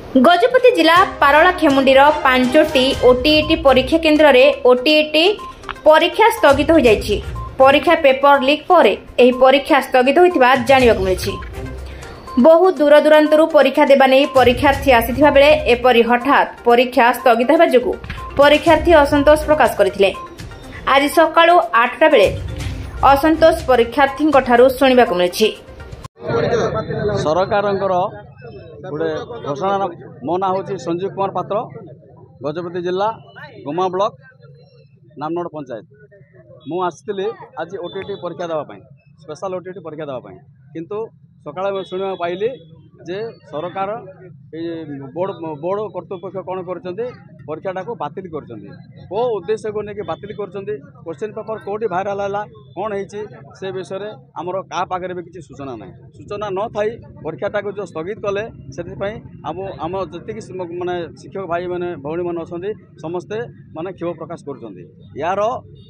गजपति जिला पारला खेमुंडीर 5टी ओटीईटी परीक्षा केन्द्र में ओटीईटी परीक्षा स्थगित हो जाइछि। परीक्षा पेपर लीक पर एही परीक्षा स्थगित होइतिबा जानिबाक मिलिछि। बहु दूर दूरांतरु परीक्षा देबा नै परीक्षार्थी आसिथिबा बेले एपरि हठात परीक्षा स्थगित हेबा जोगु परीक्षार्थी असंतोष प्रकाश करथिले। आज सकाळु 8टा बेले असंतोष परीक्षार्थी ठारू सुनिबाक मिलिछि। सरकारंकर गोटे घोषणा मो ना हूँ संजीव कुमार पात्र, गजपति जिला गुमा ब्लॉक नामनोड पंचायत। मु आसती आज ओटीटी परीक्षा देवाई, स्पेशल ओटीटी परीक्षा देवाई, किंतु सकाଳେ शुणा पाइली जे सरकार बोर्ड कर्तृपक्ष कौन कर परीक्षाटा को बातिल कर उद्देश्य को लेकिन बातिल कर क्वेश्चन पेपर कौटी भाइराल है कौन होती से विषय में आमर क्या पाखे भी किसी सूचना ना सूचना न थी परीक्षाटा को जो स्थगित कले से आम जी मानने शिक्षक भाई मैंने भौणी मैंने अच्छा समस्ते माने क्षोभ प्रकाश कर यार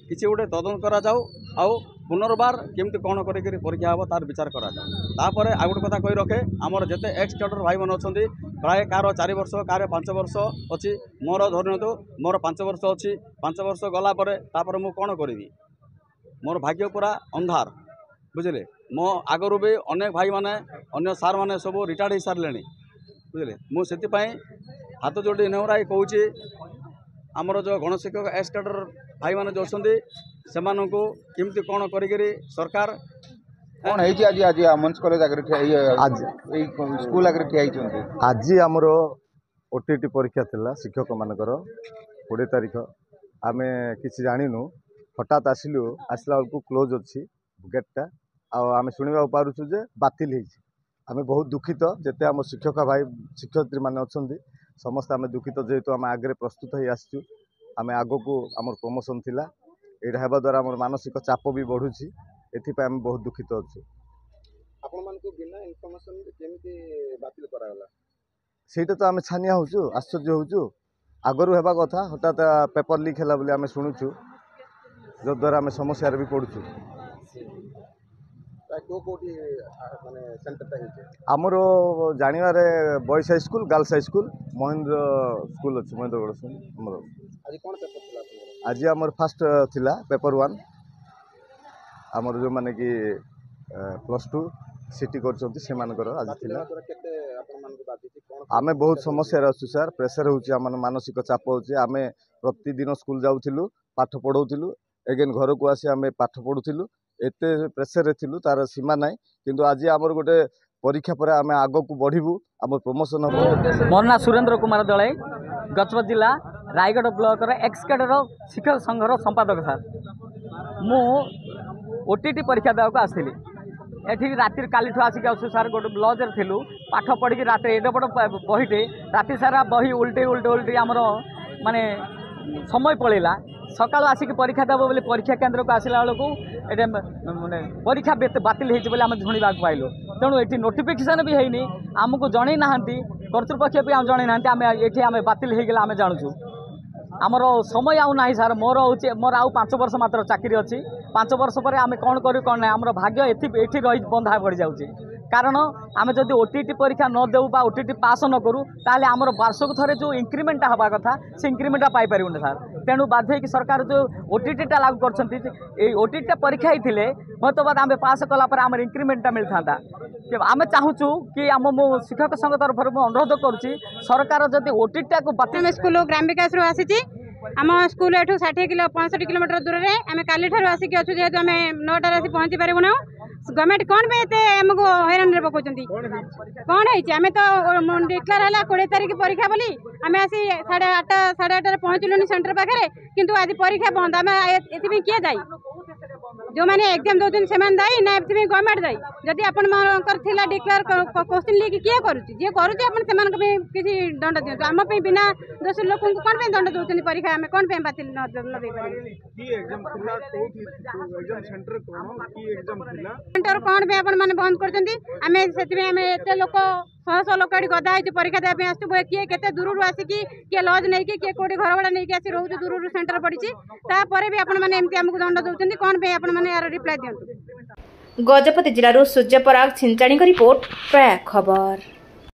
किसी गोटे तदंत करा जाऊ आउ पुनर्बार केमती कौन कर परीक्षा हम तार विचार करा तापर आ गोटे कथा कही रखे आमर जिते एक्स कैडर भाई मैंने अच्छा प्राय कार 4 वर्ष कार 5 वर्ष अच्छी मोर धरतु मोर 5 वर्ष अच्छी 5 वर्ष गलापर मु कौन करी मोर भाग्य पूरा अंधार बुझे मो आगरू भी अनेक भाई माने अन्य सार माने सब रिटायर्ड हो सारे बुझे मुझे हाथ जोड़ी नेहराई कहूँ आमर जो गणशिक्षक एक्स कैडर भाई माने जो अच्छा से केमती कौन करी सरकार कौन है आज आज मंच कॉलेज आज स्कूल आगे ठिया आज आमर ओटीटी परीक्षा थिला शिक्षक मानकर 20 तारीख आमे किसी जानिनु हठात आसला बेलू क्लोज अच्छी गेटा आम शुणा पार्छु जे बातिल होइछि। आमे बहुत दुखित जेते आम शिक्षक भाई शिक्षयित्री माने अछंती समस्त आमे दुखित जेहेतु आम आगे प्रस्तुत हो आसचु आमे आगो को आमर प्रमोशन थिला एटा हेबा द्वारा आमर मानसिक चाप भी बढ़ुछि एथिपा आमे बहुत दुखित अच्छु। आपण मान को बिना इनफॉरमेशन केमिति बातिल कराला सेटा तो आमे छानिया होछु आश्चर्य होछु आगरु हेबा कथा हठात पेपर लीक हैला बोली आमे सुनुछु जो द्वारा आमे समस्या रे भी पडुछु। को कोठी माने सेंटर ता आमर जानिबारे boys high school girls high school Mahendra school अछि महेंद्रगढ़ हमर आज कोन पेपर थिला आज आमर फर्स्ट थिला पेपर 1 आमर जो माने कि +2 सिटी करछंती से मानकर आज थिला आमे बहुत समस्या अच्छु सर प्रेसर होची आम मानसिक चाप होची आमे प्रतिदिन स्कूल जाउथिलु पाठ पढौथिलु एगेन घर को आसी आमे पाठ पढुथिलु एते प्रेसर रे थिलु तार सीमा नाही किंतु आज आमर गोटे परीक्षा पर आमे आगो को बढ़िबु आम प्रमोशन हो। मोर ना सुरेंद्र कुमार दलाई गजपत जिला रायगढ़ ब्लॉक एक्स कैडर शिक्षक संघर संपादक सर मु ओटीटी परीक्षा देवाक आसली एठी राति काली आसिक आसु सार गोटे लज थिलु पाठ पढ़ी रात एडे बड़ बहीटे राति सारा बही उल्टे उल्टे उल्टे आमर माने समय पलैला सकाल आसिक परीक्षा देव बोली परीक्षा केन्द्र को आसला बेलू ये माने परीक्षा बातिल होती आम शुणा पाइलु तेणु ये नोटिफिकेशन भी है आमको जन ना कर्तृपक्ष भी जन ना आम ये आम बातिल होगा आम जानूँ आमर समय आउ ना सार मोर हूँ मोर आउ 5 वर्ष मात्र चाकरी अच्छी 5 वर्ष पर आम कौन करूँ कौन ना आमर भाग्य ये रही बंधा पड़ जाऊँगी कारण आम जब ओटीटी परीक्षा न देऊ बा ओटीटी पास न करूँ ताले आमर वर्षक थरे जो इंक्रीमेंटा हवा कथा से इंक्रीमेंटा पाई पारिबुनी सर तेणु बाध्य होइकि सरकार जो ओटीटीटा लागू करछंती ओटीटी परीक्षा ही हत बाद आम पास कला पर आमर इंक्रीमेंटा मिलता आम चाहूँ कि आम मो शिक्षक संघ तरफ अनुरोध करुच्ची सरकार जब ओटीटी को बातिल स्कूल ग्राम विकास रू आसी आम स्कूल एठू 65 किलोमीटर दूर में आम काली ठार आसिक अच्छु जेहेतु आम 9टार आसी पहुँची पारूना गवर्नमेंट कौन पे आमको हैरान रे पकाउछंती कौन है आम तो डिक्लेयर है 20 तारीख परीक्षा बोली आम आसी 8:30 पहुँचलुनि सेंटर पाखे किंतु आज परीक्षा बंद आम एथि किए दायी जो मैंने एग्जाम दौरान से दायी ना ए गवर्नमेंट दायी जदि आपला डिक्लेयर क्वेश्चन लीक किए करुच्ची जी करुच्चे किसी दंड दिखाँ आम बिना दोषी लोक कौन दंड दौरान परीक्षा आम कौन बातिल सेंटर कौन भी आपण मैंने बंद कर लोक 100 लोक गदा हो परीक्षा देवाई आसू किए के दूर आसिक किए लज नहीं किए कौटी घर भड़ा नहीं आसी रोज दूर सेंटर पड़ी तापर भी आपण मैंने आमको दंड दौरान कौन पे यार रिप्लाई दिंतु। गजपति जिलूर सूर्य पराग छिंचाणी रिपोर्ट प्रयाग खबर।